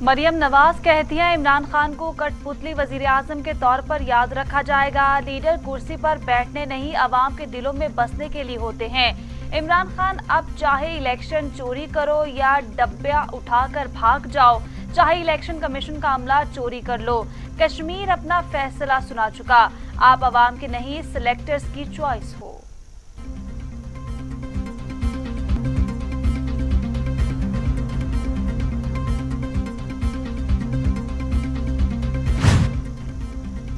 मरियम नवाज कहती हैं इमरान खान को कठपुतली वजीर आजम के तौर पर याद रखा जाएगा। लीडर कुर्सी पर बैठने नहीं, अवाम के दिलों में बसने के लिए होते हैं। इमरान खान अब चाहे इलेक्शन चोरी करो या डब्बा उठाकर भाग जाओ, चाहे इलेक्शन कमीशन का अमला चोरी कर लो, कश्मीर अपना फैसला सुना चुका। आप अवाम के नहीं, सिलेक्टर्स की चॉइस हो।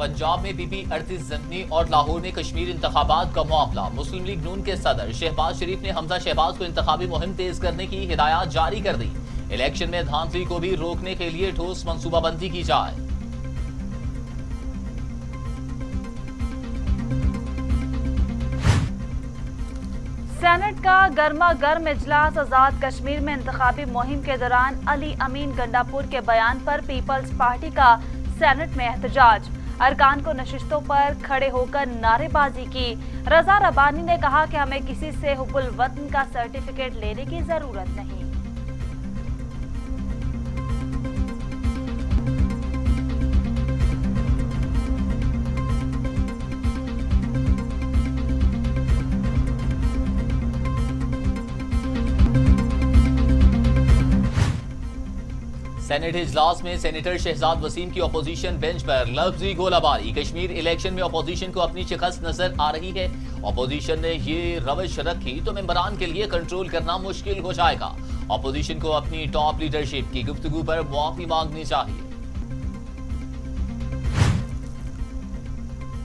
पंजाब में बीबी 38 ज़िमनी और लाहौर में कश्मीर इंतखाबात का मामला। मुस्लिम लीग नून के सदर शहबाज शरीफ ने हमजा शहबाज को इंतखाबी मुहिम तेज करने की हिदायत जारी कर दी। इलेक्शन में धांधली को भी रोकने के लिए ठोस मंसूबाबंदी की जाए। सेनेट का गर्मा गर्म इजलास। आजाद कश्मीर में इंतखाबी मुहिम के दौरान अली अमीन गंडापुर के बयान पर पीपल्स पार्टी का सेनेट में एहतजाज। अरकान को नशिस्तों पर खड़े होकर नारेबाजी की। रजा रबानी ने कहा कि हमें किसी से हुब्बुल वतन का सर्टिफिकेट लेने की जरूरत नहीं। सेनेट इजलास में सेनेटर शहजाद वसीम की अपोजिशन बेंच पर लफ्जी गोलाबारी। कश्मीर इलेक्शन में अपोजिशन को अपनी शिकस्त नजर आ रही है। अपोजिशन ने ये रवश रखी तो मेंबरान के लिए कंट्रोल करना मुश्किल हो जाएगा। अपोजिशन को अपनी टॉप लीडरशिप की गुफ्तगू पर माफी मांगनी चाहिए।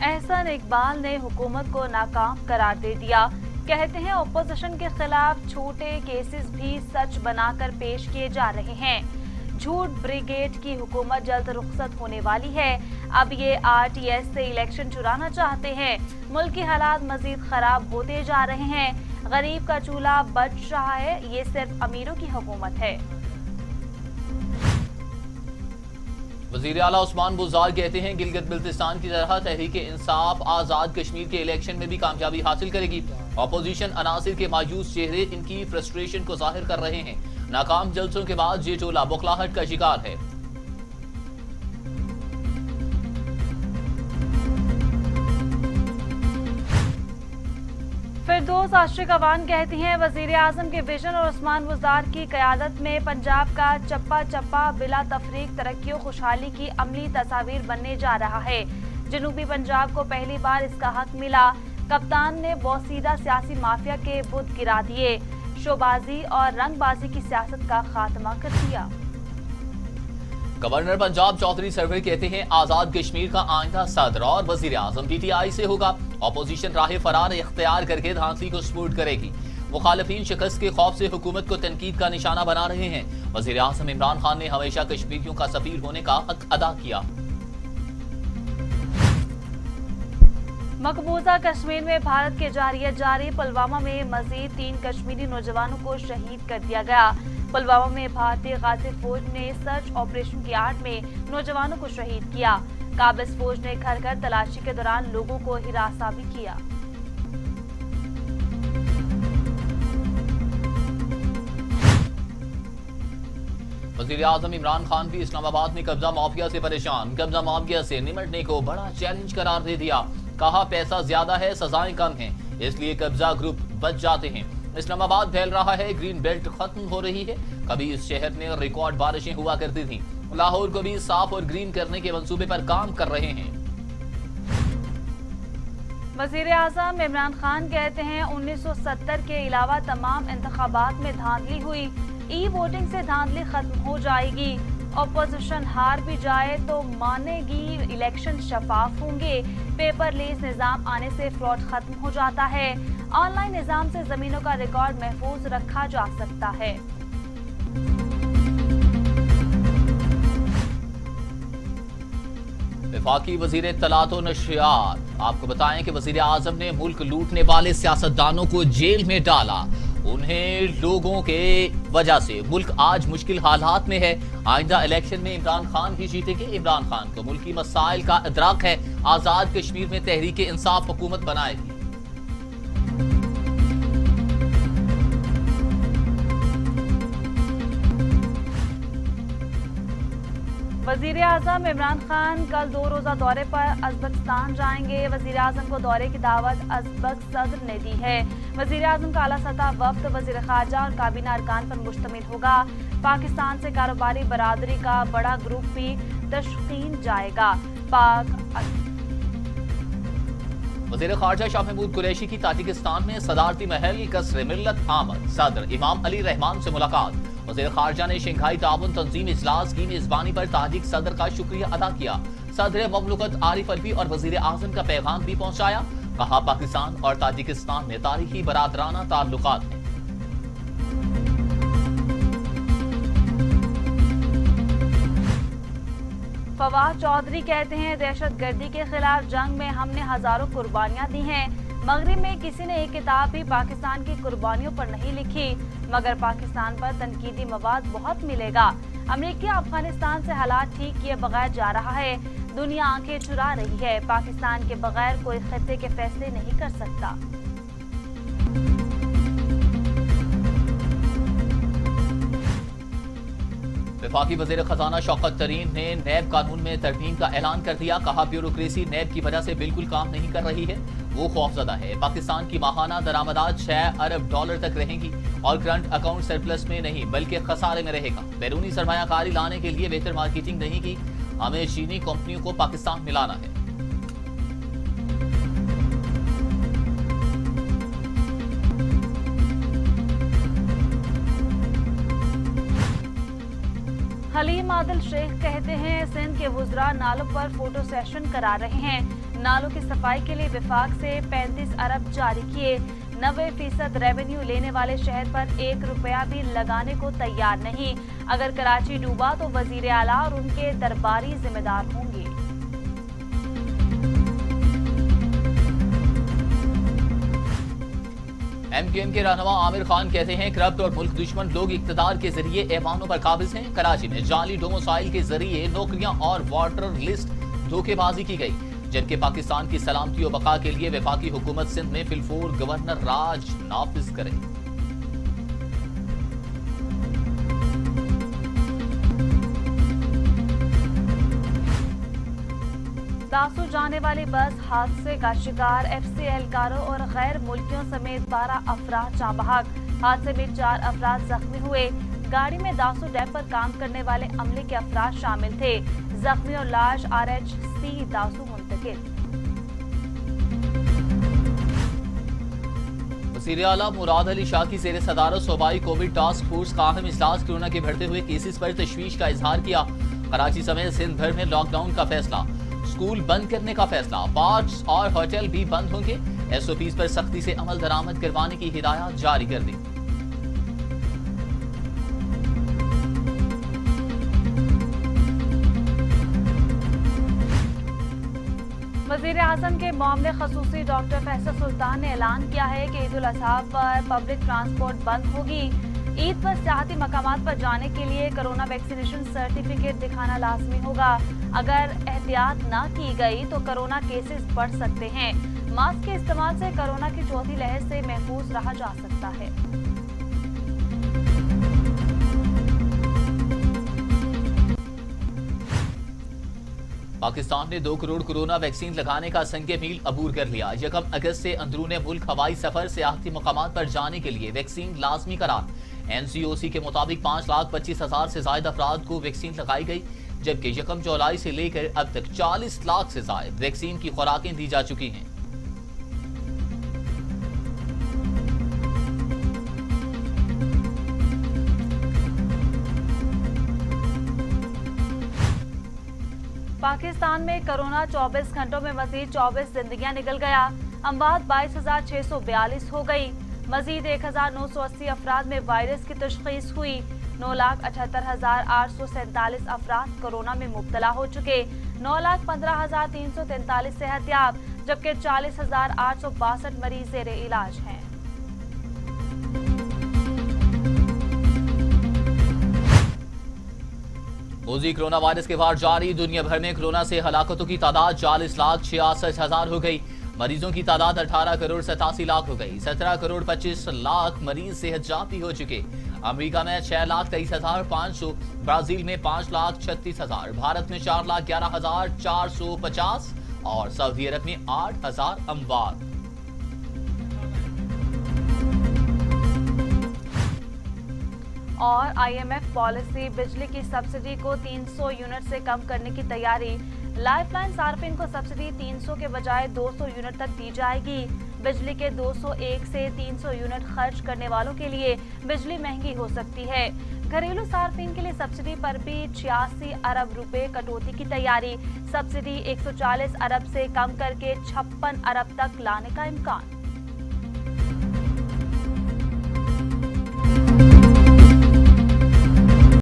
एहसन इकबाल ने हुकूमत को नाकाम करार दे दिया। कहते हैं अपोजिशन के खिलाफ छोटे केसेस भी सच बनाकर पेश किए जा रहे हैं। झूठ ब्रिगेड की हुकूमत जल्द रुखसत होने वाली है। अब ये आरटीएस से इलेक्शन चुराना चाहते हैं। मुल्क के हालात मजीद खराब होते जा रहे हैं। गरीब का चूल्हा बच रहा है। ये सिर्फ अमीरों की हुकूमत है। वजीर आला उस्मान बुज़दार कहते हैं गिलगित बिल्तिस्तान की तरह तहरीक इंसाफ आजाद कश्मीर के इलेक्शन में भी कामयाबी हासिल करेगी। अपोजिशन अनासिर के मायूस चेहरे इनकी फ्रस्ट्रेशन को जाहिर कर रहे हैं। नाकाम जलसों के बाद ये टोला बौखलाहट का शिकार है। फिरदौस आशिक अवान कहती हैं वजीर आजम के विजन और उस्मान बुज़दार की क़यादत में पंजाब का चप्पा चप्पा बिला तफरीक तरक्की और खुशहाली की अमली तस्वीर बनने जा रहा है। जनूबी पंजाब को पहली बार इसका हक मिला। कप्तान ने बोसीदा सियासी माफिया के बुत गिरा दिए। शोबाजी और रंगबाजी की सियासत का खात्मा कर दिया। गवर्नर पंजाब चौधरी सरवर कहते हैं आजाद कश्मीर का आइंदा सदर और वजीर आजम पीटीआई से होगा। अपोजिशन राह फरार इख्तियार करके धांधली को सपोर्ट करेगी। मुखालिफिन शिकस्त के खौफ से हुकूमत को तनकीद का निशाना बना रहे हैं। वजीर आजम इमरान खान ने हमेशा कश्मीरियों का सफीर होने का हक अदा किया। मकबूजा कश्मीर में भारत के जारी पुलवामा में मजीद 3 कश्मीरी नौजवानों को शहीद कर दिया गया। पुलवामा में भारतीय गाजी फौज ने सर्च ऑपरेशन की आड़ में नौजवानों को शहीद किया। काबिज फौज ने घर घर तलाशी के दौरान लोगों को हिरासा भी किया। वज़ीर आज़म इमरान खान भी इस्लामाबाद में कब्जा माफिया से परेशान। कब्जा माफिया से निपटने को बड़ा चैलेंज करार दे दिया। कहा पैसा ज्यादा है, सजाएं कम हैं, इसलिए कब्जा ग्रुप बच जाते हैं। इस्लामाबाद फैल रहा है, ग्रीन बेल्ट खत्म हो रही है। कभी इस शहर में रिकॉर्ड बारिशें हुआ करती थीं। लाहौर को भी साफ और ग्रीन करने के मंसूबे पर काम कर रहे हैं। वजीर आजम इमरान खान कहते हैं 1970 के अलावा तमाम इंतखाबात में धांधली हुई। ई वोटिंग से धांधली खत्म हो जाएगी। अपोजिशन हार भी जाए तो मानेगी इलेक्शन शफाफ होंगे। पेपर लेस निजाम आने से फ्रॉड खत्म हो जाता है। ऑनलाइन निजाम से जमीनों का रिकॉर्ड महफूज रखा जा सकता है। वफाकी वजीर इत्तलात और नशरियात आपको बताएं कि वजीर आजम ने मुल्क लूटने वाले सियासतदानों को जेल में डाला। उन्हें लोगों के वजह से मुल्क आज मुश्किल हालात में है। आइंदा इलेक्शन में इमरान खान ही जीतेंगे। इमरान खान को मुल्की मसाइल का इदराक है। आजाद कश्मीर में तहरीक इंसाफ हुकूमत बनाएगी। वजीर आजम इमरान खान कल 2 रोजा दौरे पर उज़्बेकिस्तान जाएंगे। वजीर आजम को दौरे की दावत उज़्बेक सदर ने दी है। वजीर आजम का आला सतह वफ्द वजीर खारजा और काबीना अरकान पर मुश्तमिल होगा। पाकिस्तान से कारोबारी बरादरी का बड़ा ग्रुप भी तश्कील जाएगा। वज़ीर खारजा शाह महमूद कुरैशी की ताजिकिस्तान में सदारती महल कसर मिल्लत आमद। सदर इमाम अली रहमान से मुलाकात। वज़ीर खारजा ने शंघाई ताउन तंजीम इजलास की मेजबानी पर ताजिक सदर का शुक्रिया अदा किया। सदर ममलकत आरिफ अलवी और वज़ीर आज़म का पैगाम भी पहुंचाया। कहा पाकिस्तान और ताजिकिस्तान में तारीखी बरादराना ताल्लुकात हैं। फवाद चौधरी कहते हैं दहशतगर्दी के खिलाफ जंग में हमने हजारों कुर्बानियां दी हैं। मगरिब में किसी ने एक किताब भी पाकिस्तान की कुर्बानियों पर नहीं लिखी, मगर पाकिस्तान पर तनकीदी मवाद बहुत मिलेगा। अमेरिका अफगानिस्तान से हालात ठीक किए बगैर जा रहा है। दुनिया आंखें चुरा रही है। पाकिस्तान के बगैर कोई खित्ते के फैसले नहीं कर सकता। वफाकी वज़ीर खजाना शौकत तरीन ने नैब कानून में तरमीम का ऐलान कर दिया। कहा ब्यूरोक्रेसी नैब की वजह से बिल्कुल काम नहीं कर रही है, वो खौफजदा है। पाकिस्तान की माहाना दरामदात 6 अरब डॉलर तक रहेंगी और करंट अकाउंट सरप्लस में नहीं बल्कि खसारे में रहेगा। बैरूनी सरमायाकारी लाने के लिए बेहतर मार्केटिंग नहीं की, हमें चीनी कंपनियों को पाकिस्तान में लाना है। हलीम आदिल शेख कहते हैं सिंध के वुज़रा नालों पर फोटो सेशन करा रहे हैं। नालों की सफाई के लिए विफाक से 35 अरब जारी किए। 90% रेवेन्यू लेने वाले शहर पर 1 रुपया भी लगाने को तैयार नहीं। अगर कराची डूबा तो वजीर आला और उनके दरबारी जिम्मेदार होंगे। एमक्यूएम के रहनुमा आमिर खान कहते हैं करप्ट और मुल्क दुश्मन लोग इक्तदार के जरिए ऐवानों पर काबिज हैं। कराची में जाली डोमोसाइल के जरिए नौकरियां और वाटर लिस्ट धोखेबाजी की गई, जबकि पाकिस्तान की सलामती और बका के लिए वफाकी हुकूमत सिंध में फिलफोर गवर्नर राज नाफिज करे। दासू जाने वाली बस हादसे का शिकार। एफसी एहलकारों और गैर मुल्कियों समेत 12 अफराद जाँ बहक। हादसे में 4 अफराद जख्मी हुए। गाड़ी में दासू डैम पर काम करने वाले अमले के अफराद शामिल थे। जख्मी और लाश RHC दासू मुंतकिल। वज़ीर आला मुराद अली शाह की ज़ेर सदारत सूबाई कोविड टास्क फोर्स का अहम इजलास कोरोना के बढ़ते हुए केसेस पर तशवीश का इजहार किया। कराची समेत सिंध भर में लॉकडाउन का फैसला, स्कूल बंद करने का फैसला, पार्क्स और होटल भी बंद होंगे। SOPs पर सख्ती से अमल दरामद करवाने की हिदायत जारी कर दी। वज़ीर आज़म के मामले खसूसी डॉक्टर फैसल सुल्तान ने ऐलान किया है कि ईद उल अज़हा पर पब्लिक ट्रांसपोर्ट बंद होगी। ईद पर सियाहती मकामात पर जाने के लिए कोरोना वैक्सीनेशन सर्टिफिकेट दिखाना लाजमी होगा। अगर एहतियात न की गई तो कोरोना केसेस बढ़ सकते हैं। मास्क के इस्तेमाल से कोरोना की चौथी लहर से महफूज रहा जा सकता है। पाकिस्तान ने 2 करोड़ कोरोना वैक्सीन लगाने का संग मील अबूर कर लिया। 1 अगस्त से अंदरूने मुल्क हवाई सफर सियाहती मकामात पर जाने के लिए वैक्सीन लाजमी करार। NCOC के मुताबिक 5,25,000 से ज्यादा अफराद को वैक्सीन लगाई गई, जबकि 1 जुलाई से लेकर अब तक 40 लाख से ज्यादा वैक्सीन की खुराकें दी जा चुकी हैं। पाकिस्तान में कोरोना 24 घंटों में मजीद 24 जिंदगियां निकल गया। अमवात 22,642 हो गई। मजीद 1,980 अफराद में वायरस की तशखीस हुई। 9,78,847 अफराद कोरोना में मुब्तला हो चुके। 9,15,343 सेहतयाब, जबकि 40,862 मरीज ज़ेरे इलाज हैं। मोदी कोरोना वायरस के बाद जारी। दुनिया भर में कोरोना से हलाकतों की तादाद 40,66,000 हो गई। मरीजों की तादाद 18 करोड़ 87 लाख हो गई। 17 करोड़ 25 लाख मरीज सेहतयाब हो चुके। अमेरिका में 6,23,500, ब्राजील में 5,36,000, भारत में 4,11,450 और सऊदी अरब में 8,000 अमवात। और आईएमएफ पॉलिसी, बिजली की सब्सिडी को 300 यूनिट से कम करने की तैयारी। लाइफलाइन सार्फिन को सब्सिडी 300 के बजाय 200 यूनिट तक दी जाएगी। बिजली के 201 से 300 यूनिट खर्च करने वालों के लिए बिजली महंगी हो सकती है। घरेलू सार्फिन के लिए सब्सिडी पर भी 86 अरब रुपए कटौती की तैयारी। सब्सिडी 140 अरब से कम करके 56 अरब तक लाने का इम्कान।